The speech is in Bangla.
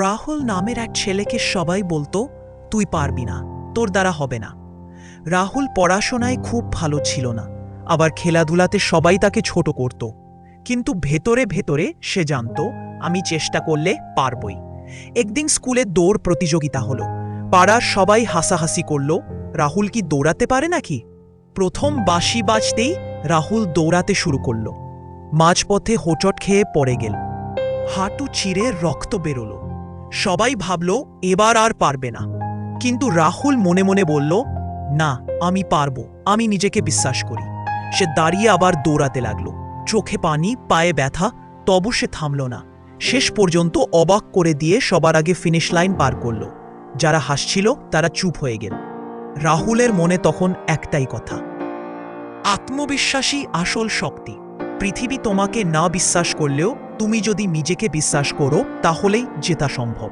রাহুল নামের এক ছেলেকে সবাই বলতো, তুই পারবি না, তোর দ্বারা হবে না। রাহুল পড়াশোনায় খুব ভালো ছিল না, আবার খেলাধুলাতে সবাই তাকে ছোট করত। কিন্তু ভেতরে ভেতরে সে জানত, আমি চেষ্টা করলে পারবই। একদিন স্কুলে দৌড় প্রতিযোগিতা হলো। পাড়ার সবাই হাসাহাসি করল, রাহুল কি দৌড়াতে পারে নাকি? প্রথম বাঁশি বাজতেই রাহুল দৌড়াতে শুরু করল। মাঝপথে হোঁচট খেয়ে পড়ে গেল, হাঁটু চিরে রক্ত বেরোলো। সবাই ভাবল এবার আর পারবে না, কিন্তু রাহুল মনে মনে বলল, না, আমি পারবো, আমি নিজেকে বিশ্বাস করি। সে দাঁড়িয়ে আবার দৌড়াতে লাগলো, চোখে পানি, পায়ে ব্যথা, তবু সে থামল না। শেষ পর্যন্ত অবাক করে দিয়ে সবার আগে ফিনিশ লাইন পার করল। যারা হাসছিল তারা চুপ হয়ে গেল। রাহুলের মনে তখন একটাই কথা, আত্মবিশ্বাসী আসল শক্তি। পৃথিবী তোমাকে না বিশ্বাস করলেও তুমি যদি নিজেকে বিশ্বাস করো, তাহলেই জেতা সম্ভব।